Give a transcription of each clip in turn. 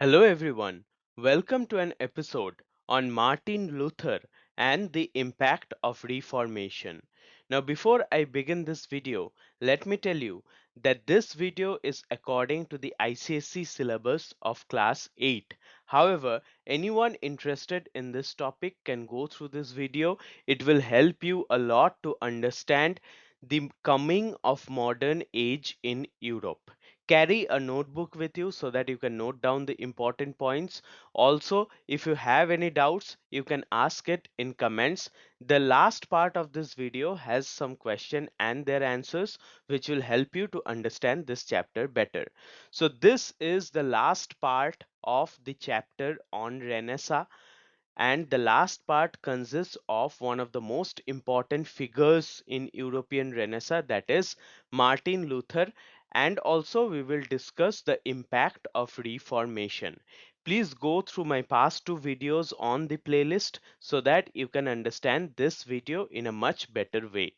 Hello, everyone. Welcome to an episode on Martin Luther and the impact of Reformation. Now, before I begin this video, let me tell you that this video is according to the ICSE syllabus of Class 8. However, anyone interested in this topic can go through this video. It will help you a lot to understand the coming of modern age in Europe. Carry a notebook with you so that you can note down the important points. Also, if you have any doubts, you can ask it in comments. The last part of this video has some question and their answers which will help you to understand this chapter better. So this is the last part of the chapter on Renaissance, and the last part consists of one of the most important figures in European Renaissance, that is Martin Luther, and also we will discuss the impact of Reformation. Please go through my past two videos on the playlist so that you can understand this video in a much better way.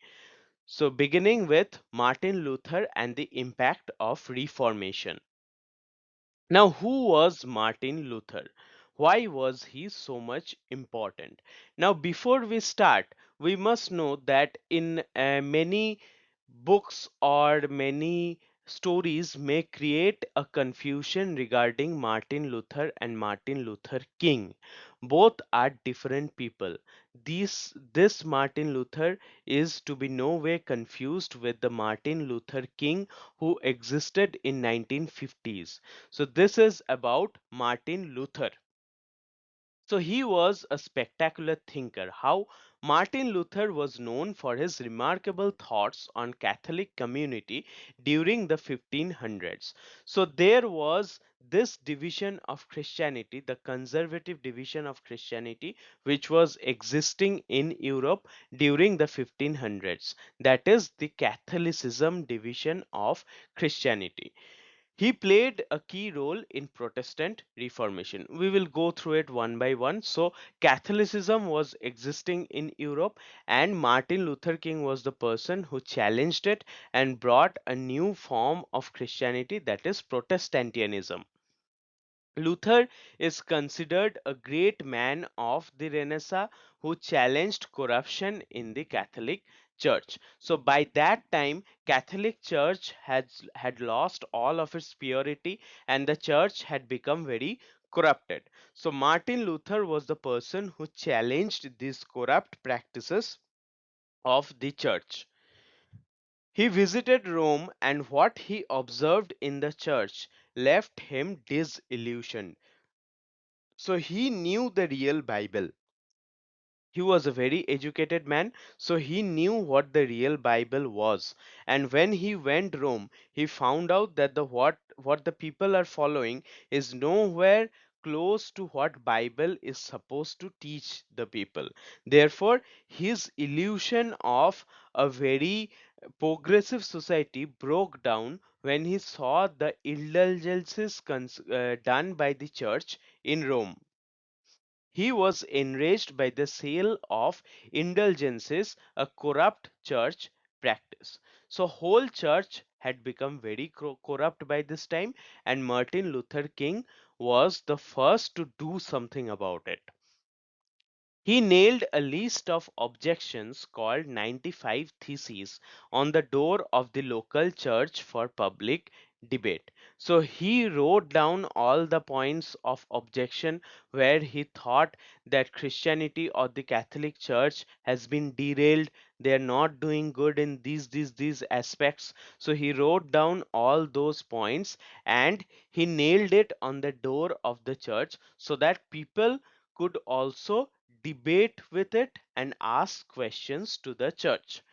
So beginning with Martin Luther and the impact of Reformation. Now, who was Martin Luther? Why was he so much important? Now, before we start, we must know that in many books or many stories may create a confusion regarding Martin Luther and Martin Luther King. Both are different people. This Martin Luther is to be no way confused with the Martin Luther King who existed in 1950s. So this is about Martin Luther. So he was a spectacular thinker. How Martin Luther was known for his remarkable thoughts on Catholic community during the 1500s. So there was this division of Christianity, the conservative division of Christianity, which was existing in Europe during the 1500s. That is the Catholicism division of Christianity. He played a key role in Protestant Reformation. We will go through it one by one. So, Catholicism was existing in Europe, and Martin Luther King was the person who challenged it and brought a new form of Christianity, that is Protestantianism. Luther is considered a great man of the Renaissance who challenged corruption in the Catholic Church. So by that time, Catholic Church had lost all of its purity and the church had become very corrupted. So Martin Luther was the person who challenged these corrupt practices of the church. He visited Rome, and what he observed in the church left him disillusioned. So he knew the real Bible. He was a very educated man, so he knew what the real Bible was. And when he went Rome, he found out that what the people are following is nowhere close to what Bible is supposed to teach the people. Therefore, his illusion of a very progressive society broke down when he saw the indulgences done by the church in Rome. He was enraged by the sale of indulgences, a corrupt church practice. So whole church had become very corrupt by this time, and Martin Luther King was the first to do something about it. He nailed a list of objections called 95 Theses on the door of the local church for public debate. So he wrote down all the points of objection where he thought that Christianity or the Catholic Church has been derailed. They are not doing good in these aspects. So he wrote down all those points and he nailed it on the door of the church so that people could also debate with it and ask questions to the church.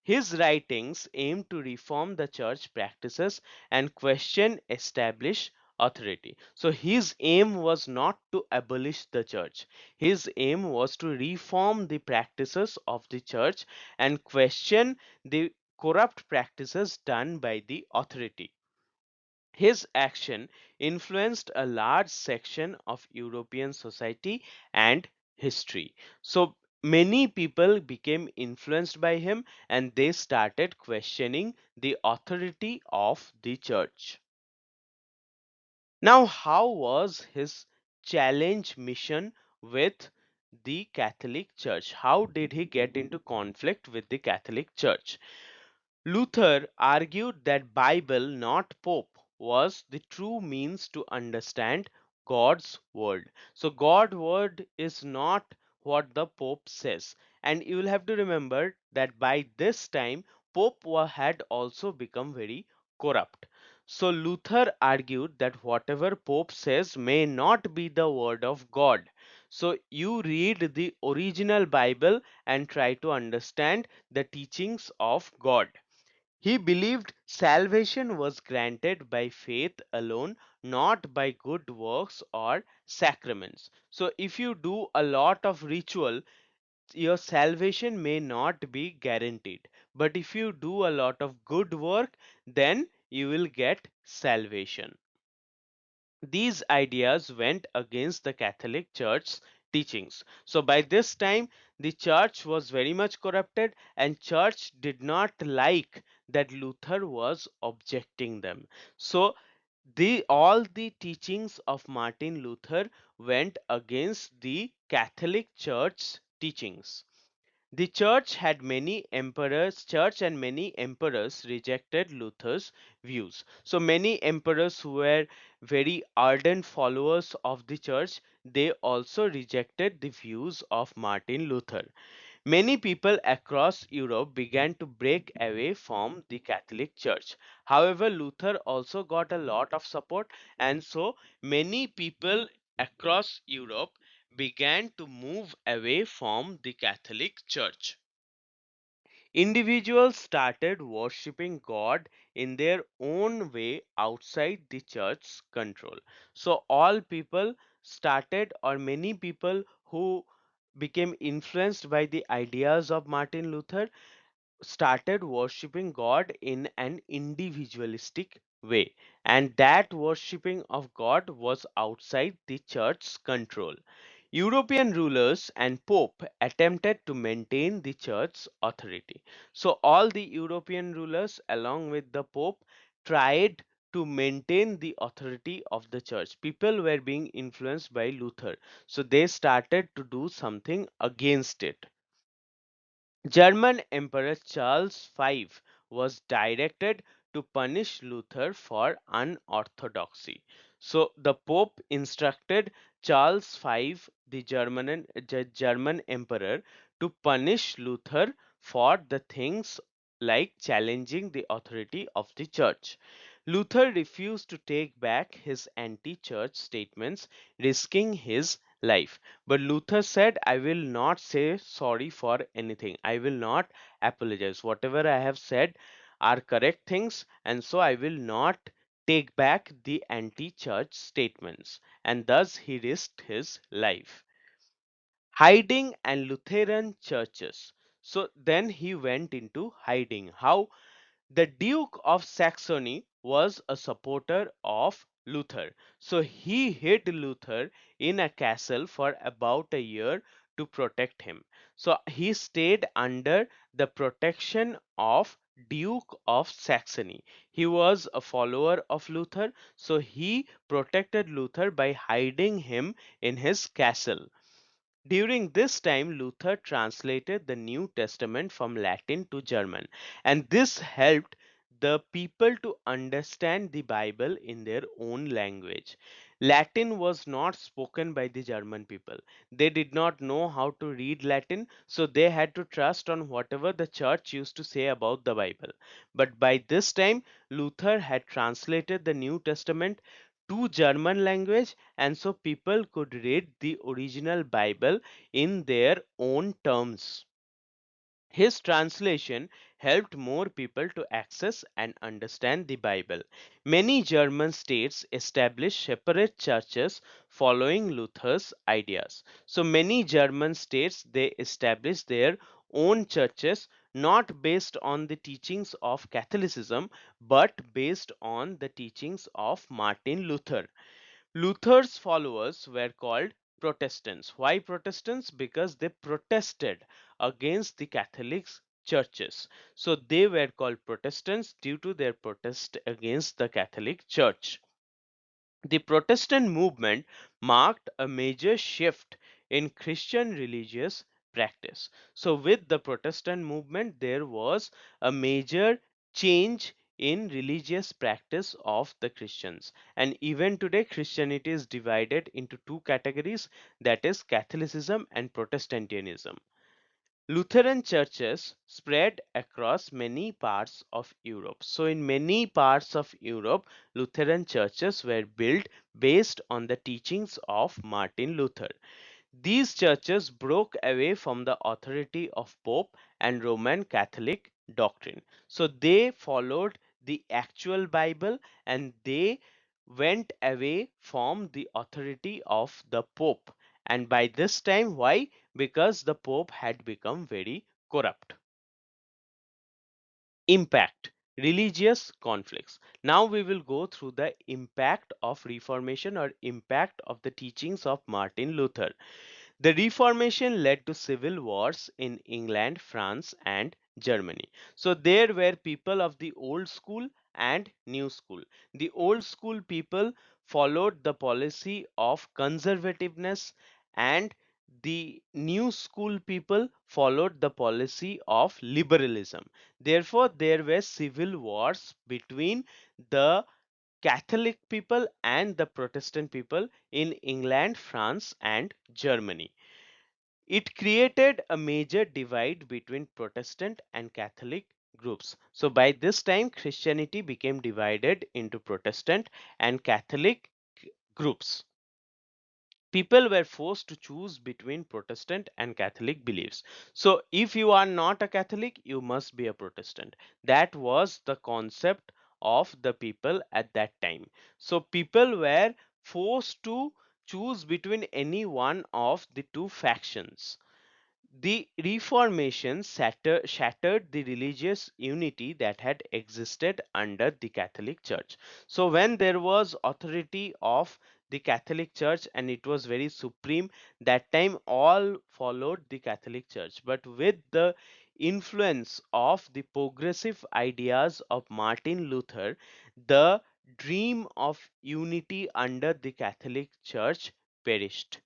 His writings aim to reform the church practices and question established authority. So his aim was not to abolish the church. His aim was to reform the practices of the church and question the corrupt practices done by the authority. His action influenced a large section of European society and history. So many people became influenced by him and they started questioning the authority of the church. Now, how was his challenge mission with the Catholic Church? How did he get into conflict with the Catholic Church? Luther argued that Bible, not Pope, was the true means to understand God's word. So God's word is not what the Pope says. And you will have to remember that by this time had also become very corrupt. So Luther argued that whatever Pope says may not be the word of God. So you read the original Bible and try to understand the teachings of God. He believed salvation was granted by faith alone, not by good works or sacraments. So, if you do a lot of ritual, your salvation may not be guaranteed. But if you do a lot of good work, then you will get salvation. These ideas went against the Catholic Church's teachings. So by this time, the church was very much corrupted, and church did not like that Luther was objecting them. So the all the teachings of Martin Luther went against the Catholic Church's teachings. The church and many emperors rejected Luther's views. So many emperors who were very ardent followers of the church, they also rejected the views of Martin Luther. Many people across Europe began to break away from the Catholic Church. However, Luther also got a lot of support, and so many people across Europe began to move away from the Catholic Church. Individuals started worshipping God in their own way outside the church's control. So, all people started, or many people who became influenced by the ideas of Martin Luther, started worshipping God in an individualistic way, and that worshipping of God was outside the church's control. European rulers and Pope attempted to maintain the church's authority. So, all the European rulers, along with the Pope, tried to maintain the authority of the church. People were being influenced by Luther, so they started to do something against it. German Emperor Charles V was directed to punish Luther for unorthodoxy. So the Pope instructed Charles V, the German Emperor, to punish Luther for the things like challenging the authority of the church. Luther refused to take back his anti church statements, risking his life. But Luther said, I will not say sorry for anything. I will not apologize. Whatever I have said are correct things, and so I will not take back the anti church statements. And thus he risked his life. Hiding and Lutheran churches. So then he went into hiding. How? The Duke of Saxony was a supporter of Luther, so he hid Luther in a castle for about a year to protect him. So he stayed under the protection of Duke of Saxony. He was a follower of Luther, so he protected Luther by hiding him in his castle. During this time, Luther translated the New Testament from Latin to German, and this helped the people to understand the Bible in their own language. Latin was not spoken by the German people. They did not know how to read Latin, so they had to trust on whatever the church used to say about the Bible. But by this time, Luther had translated the New Testament to German language, and so people could read the original Bible in their own terms. His translation helped more people to access and understand the Bible. Many German states established separate churches following Luther's ideas. So many German states, they established their own churches, not based on the teachings of Catholicism but based on the teachings of Martin Luther. Luther's followers were called Protestants. Why Protestants? Because they protested against the Catholic churches. So they were called Protestants due to their protest against the Catholic Church. The Protestant movement marked a major shift in Christian religious practice. So, with the Protestant movement, there was a major change in religious practice of the Christians. And even today, Christianity is divided into two categories, that is, Catholicism and Protestantism. Lutheran churches spread across many parts of Europe. So, in many parts of Europe, Lutheran churches were built based on the teachings of Martin Luther. These churches broke away from the authority of Pope and Roman Catholic doctrine. So, they followed the actual Bible and they went away from the authority of the Pope. And by this time, why? Because the Pope had become very corrupt. Impact: religious conflicts. Now we will go through the impact of Reformation or impact of the teachings of Martin Luther. The Reformation led to civil wars in England, France, and Germany. So there were people of the old school and new school. The old school people followed the policy of conservativeness, and the new school people followed the policy of liberalism. Therefore, there were civil wars between the Catholic people and the Protestant people in England, France, and Germany. It created a major divide between Protestant and Catholic groups. So, by this time, Christianity became divided into Protestant and Catholic groups. People were forced to choose between Protestant and Catholic beliefs. So, if you are not a Catholic, you must be a Protestant. That was the concept of the people at that time. So, people were forced to choose between any one of the two factions. The Reformation shattered the religious unity that had existed under the Catholic Church. So, when there was authority of the Catholic Church and it was very supreme, that time all followed the Catholic Church. But with the influence of the progressive ideas of Martin Luther, the dream of unity under the Catholic Church perished.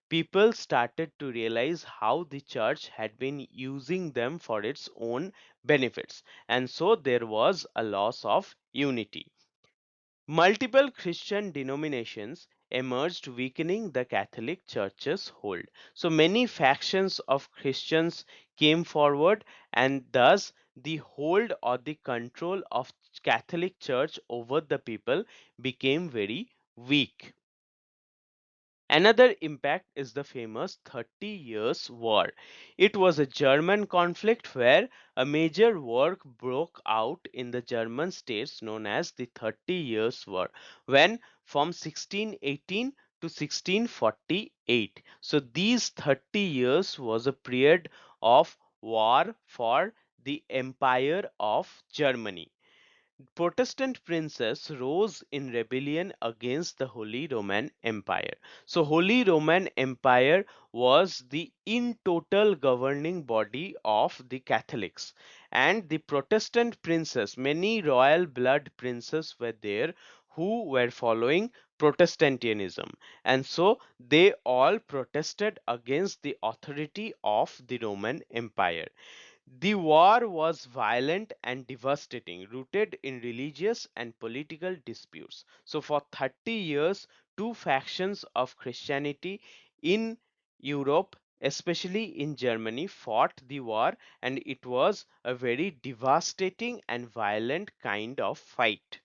People started to realize how the church had been using them for its own benefits, and so there was a loss of unity. Multiple Christian denominations emerged, weakening the Catholic Church's hold. So many factions of Christians came forward, and thus the hold or the control of Catholic Church over the people became very weak. Another impact is the famous 30 Years' War. It was a German conflict where a major war broke out in the German states known as the 30 Years' War, when from 1618 to 1648. So these 30 years was a period of war for the Empire of Germany. Protestant princes rose in rebellion against the Holy Roman Empire. So, Holy Roman Empire was the in total governing body of the Catholics, and the Protestant princes, many royal blood princes were there who were following Protestantism, and so they all protested against the authority of the Roman Empire. The war was violent and devastating, rooted in religious and political disputes. So, for 30 years, two factions of Christianity in Europe, especially in Germany, fought the war, and it was a very devastating and violent kind of fight.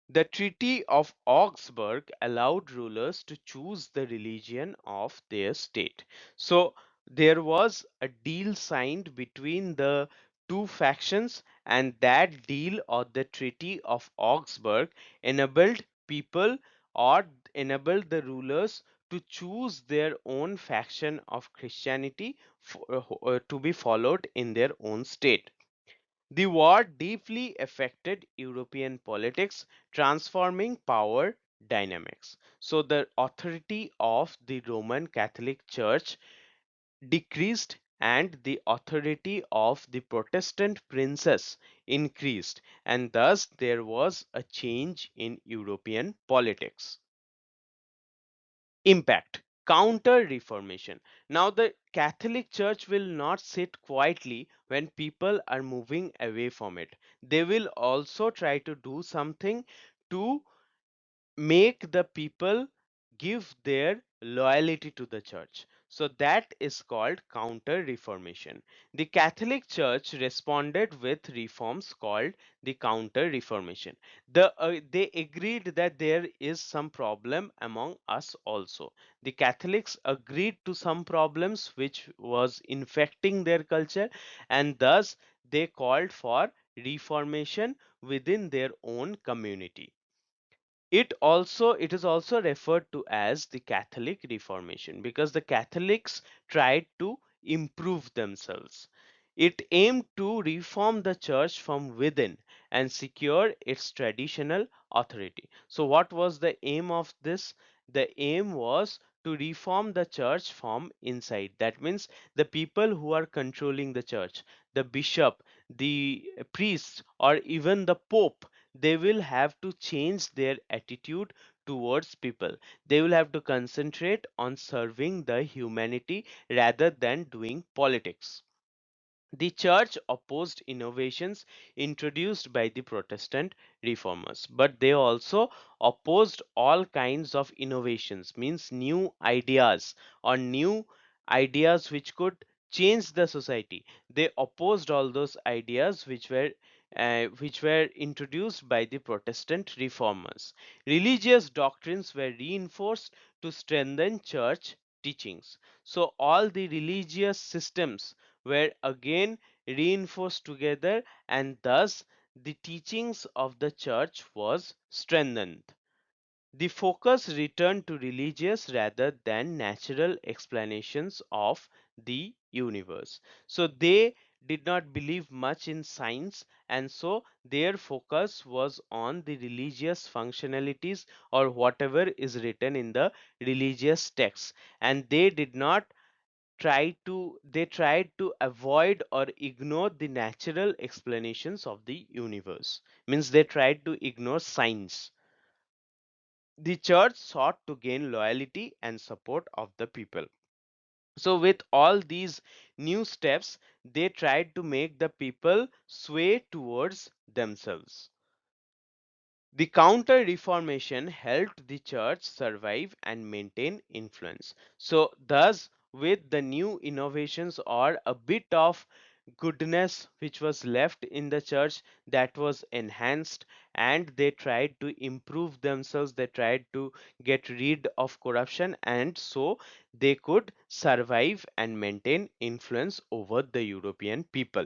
The Treaty of Augsburg allowed rulers to choose the religion of their state. So there was a deal signed between the two factions, and that deal or the Treaty of Augsburg enabled people or enabled the rulers to choose their own faction of Christianity to be followed in their own state. The war deeply affected European politics, transforming power dynamics. So, the authority of the Roman Catholic Church decreased, and the authority of the Protestant princes increased, and thus there was a change in European politics. Impact: Counter Reformation. Now, the Catholic Church will not sit quietly when people are moving away from it. They will also try to do something to make the people give their loyalty to the church. So that is called counter reformation. The Catholic Church responded with reforms called the counter reformation. They agreed that there is some problem among us also. The Catholics agreed to some problems which was infecting their culture, and thus they called for reformation within their own community. It is also referred to as the Catholic Reformation because the Catholics tried to improve themselves. It aimed to reform the church from within and secure its traditional authority. So what was the aim of this? The aim was to reform the church from inside. That means the people who are controlling the church, the bishop, the priest, or even the pope, they will have to change their attitude towards people. They will have to concentrate on serving the humanity rather than doing politics. The church opposed innovations introduced by the Protestant reformers, but they also opposed all kinds of innovations, means new ideas or new ideas which could change the society. They opposed all those ideas which were introduced by the Protestant reformers. Religious doctrines were reinforced to strengthen church teachings. So all the religious systems were again reinforced together, and thus the teachings of the church was strengthened. The focus returned to religious rather than natural explanations of the universe. So they did not believe much in science, and so their focus was on the religious functionalities or whatever is written in the religious texts, and they tried to avoid or ignore the natural explanations of the universe, means they tried to ignore science. The church sought to gain loyalty and support of the people. So with all these new steps, they tried to make the people sway towards themselves. The Counter Reformation helped the church survive and maintain influence. So, thus, with the new innovations or a bit of goodness which was left in the church, that was enhanced, and they tried to improve themselves, they tried to get rid of corruption, and so they could survive and maintain influence over the European people.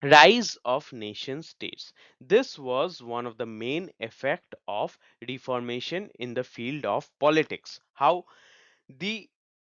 Rise of nation states. This was one of the main effect of reformation in the field of politics. How the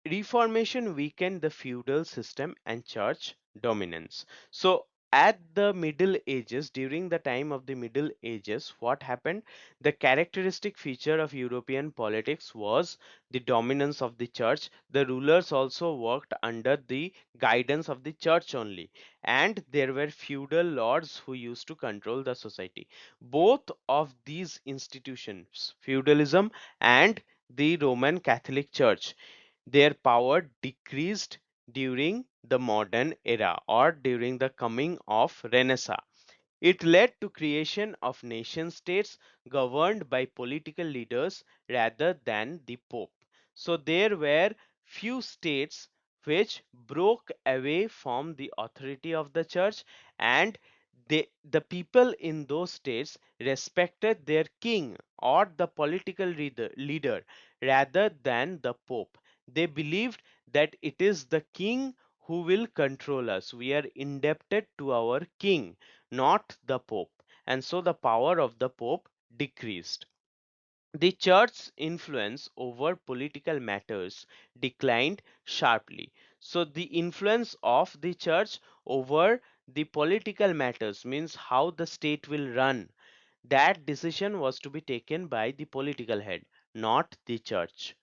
Reformation weakened the feudal system and church dominance. So, at the Middle Ages, during the time of the Middle Ages, what happened? The characteristic feature of European politics was the dominance of the church. The rulers also worked under the guidance of the church only, and there were feudal lords who used to control the society. Both of these institutions, feudalism and the Roman Catholic Church, their power decreased during the modern era or during the coming of Renaissance. It led to creation of nation states governed by political leaders rather than the pope. So there were few states which broke away from the authority of the church, and the people in those states respected their king or the political leader rather than the pope. They believed that it is the king who will control us. We are indebted to our king, not the Pope, and so the power of the Pope decreased. The church's influence over political matters declined sharply. So, the influence of the church over the political matters, means how the state will run, that decision was to be taken by the political head, not the church.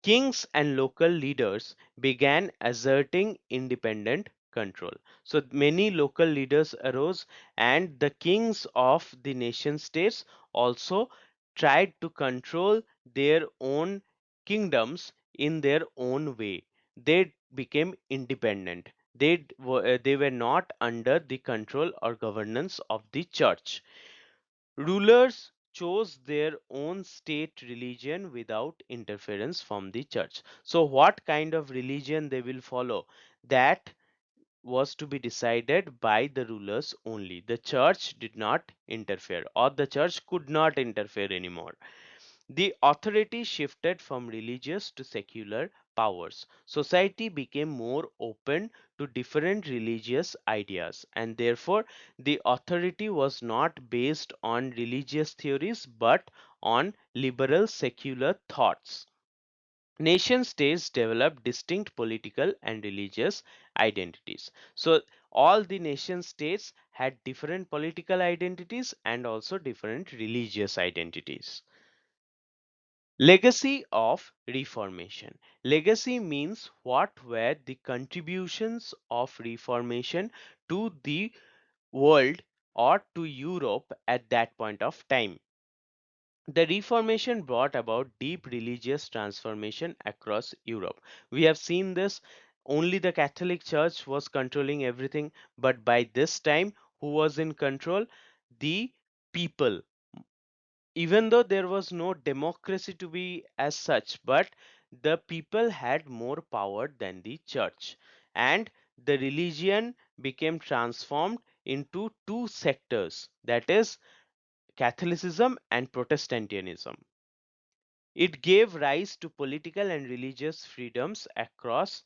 Kings and local leaders began asserting independent control. So many local leaders arose, and the kings of the nation states also tried to control their own kingdoms in their own way. They became independent. They were not under the control or governance of the church. Rulers chose their own state religion without interference from the church. So, what kind of religion they will follow, that was to be decided by the rulers only. The church did not interfere, or the church could not interfere anymore. The authority shifted from religious to secular powers. Society became more open to different religious ideas, and therefore the authority was not based on religious theories but on liberal secular thoughts. Nation states developed distinct political and religious identities. So, all the nation states had different political identities and also different religious identities. Legacy of Reformation. Legacy means what were the contributions of Reformation to the world or to Europe at that point of time. The Reformation brought about deep religious transformation across Europe. We have seen this. Only the Catholic Church was controlling everything, but by this time, who was in control? The people. Even though there was no democracy to be as such, but the people had more power than the church, and the religion became transformed into two sectors, that is Catholicism and Protestantism. It gave rise to political and religious freedoms across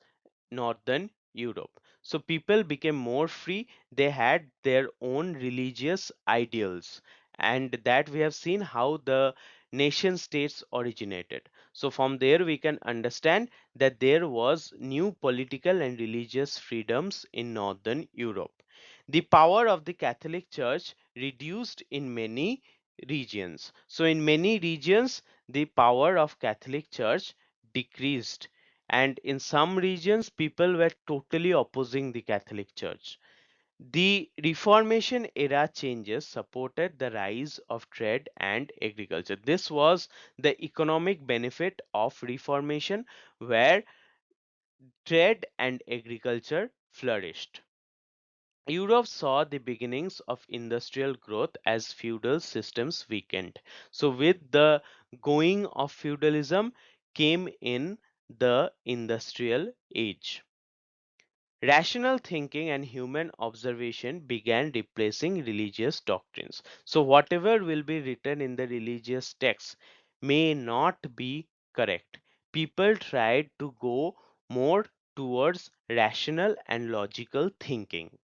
northern Europe. So people became more free, they had their own religious ideals, and that we have seen how the nation states originated. So from there we can understand that there was new political and religious freedoms in northern Europe. The power of the Catholic Church reduced in many regions. So in many regions the power of Catholic Church decreased, and in some regions people were totally opposing the Catholic Church. The Reformation era changes supported the rise of trade and agriculture. This was the economic benefit of Reformation, where trade and agriculture flourished. Europe saw the beginnings of industrial growth as feudal systems weakened. So, with the going of feudalism came in the industrial age. Rational thinking and human observation began replacing religious doctrines. So, whatever will be written in the religious texts may not be correct. People tried to go more towards rational and logical thinking.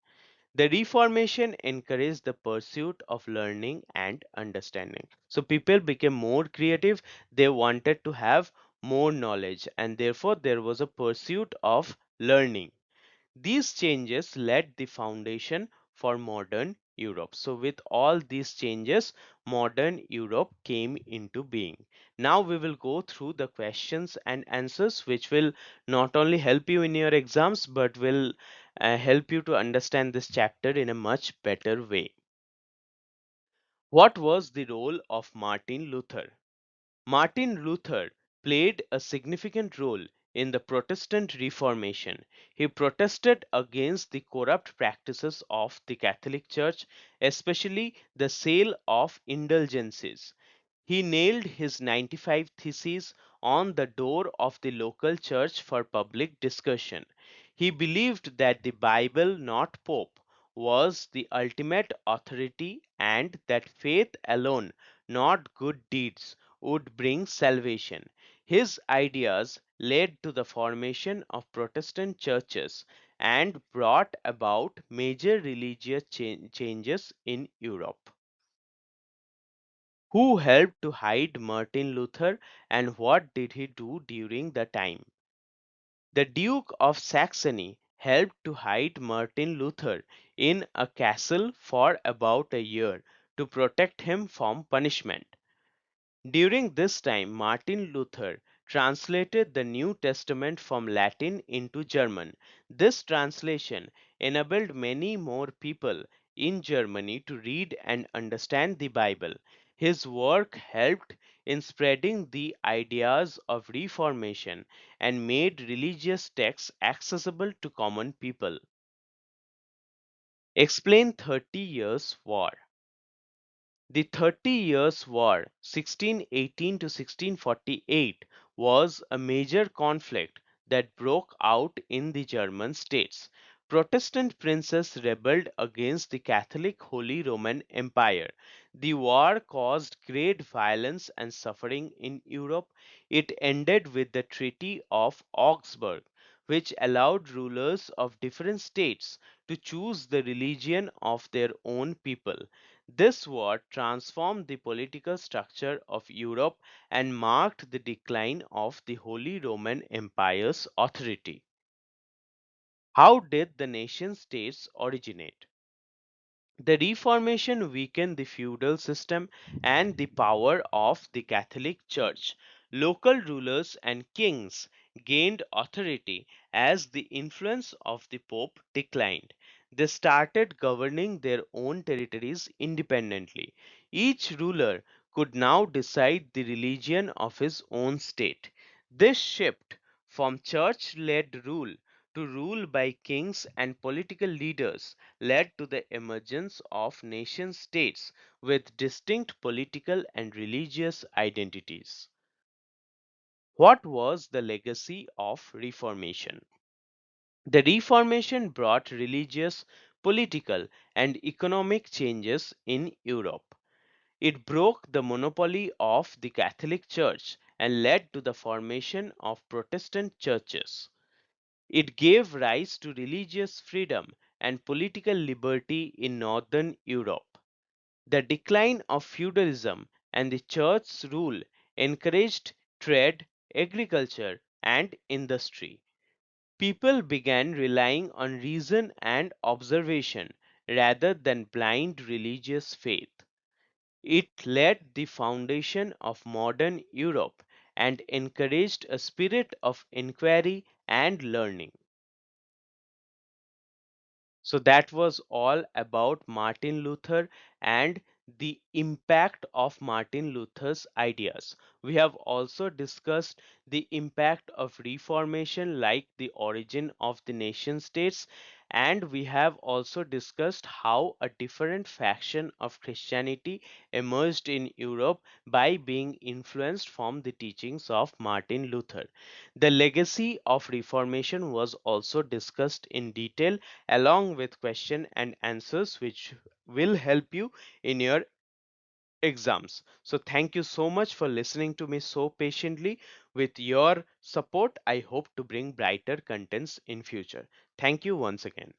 The Reformation encouraged the pursuit of learning and understanding. So people became more creative, they wanted to have more knowledge, and therefore there was a pursuit of learning. These changes laid the foundation for modern Europe. So, with all these changes, modern Europe came into being. Now, we will go through the questions and answers, which will not only help you in your exams but will help you to understand this chapter in a much better way. What was the role of Martin Luther? Martin Luther played a significant role in the Protestant Reformation. He protested against the corrupt practices of the Catholic Church, especially the sale of indulgences. He nailed his 95 Theses on the door of the local church for public discussion. He believed that the Bible, not Pope, was the ultimate authority and that faith alone, not good deeds, would bring salvation. His ideas led to the formation of Protestant churches and brought about major religious changes in Europe. Who helped to hide Martin Luther, and what did he do during the time? The Duke of Saxony helped to hide Martin Luther in a castle for about a year to protect him from punishment. During this time, Martin Luther translated the New Testament from Latin into German. This translation enabled many more people in Germany to read and understand the Bible. His work helped in spreading the ideas of Reformation and made religious texts accessible to common people. Explain 30 Years' War. The 30 Years' War, 1618 to 1648, was a major conflict that broke out in the German states. Protestant princes rebelled against the Catholic Holy Roman Empire. The war caused great violence and suffering in Europe. It ended with the Treaty of Augsburg, which allowed rulers of different states to choose the religion of their own people. This war transformed the political structure of Europe and marked the decline of the Holy Roman Empire's authority. How did the nation states originate? The Reformation weakened the feudal system and the power of the Catholic Church. Local rulers and kings gained authority as the influence of the Pope declined. They started governing their own territories independently. Each ruler could now decide the religion of his own state. This shift from church led rule to rule by kings and political leaders led to the emergence of nation states with distinct political and religious identities. What was the legacy of Reformation? The Reformation brought religious, political, and economic changes in Europe. It broke the monopoly of the Catholic Church and led to the formation of Protestant churches. It gave rise to religious freedom and political liberty in Northern Europe. The decline of feudalism and the church's rule encouraged trade, agriculture, and industry. People began relying on reason and observation rather than blind religious faith. It laid the foundation of modern Europe and encouraged a spirit of inquiry and learning. So that was all about Martin Luther and the impact of Martin Luther's ideas. We have also discussed the impact of Reformation, like the origin of the nation states, and we have also discussed how a different faction of Christianity emerged in Europe by being influenced from the teachings of Martin Luther. The legacy of Reformation was also discussed in detail along with question and answers which will help you in your exams. So thank you so much for listening to me so patiently. With your support, I hope to bring brighter contents in future. Thank you once again.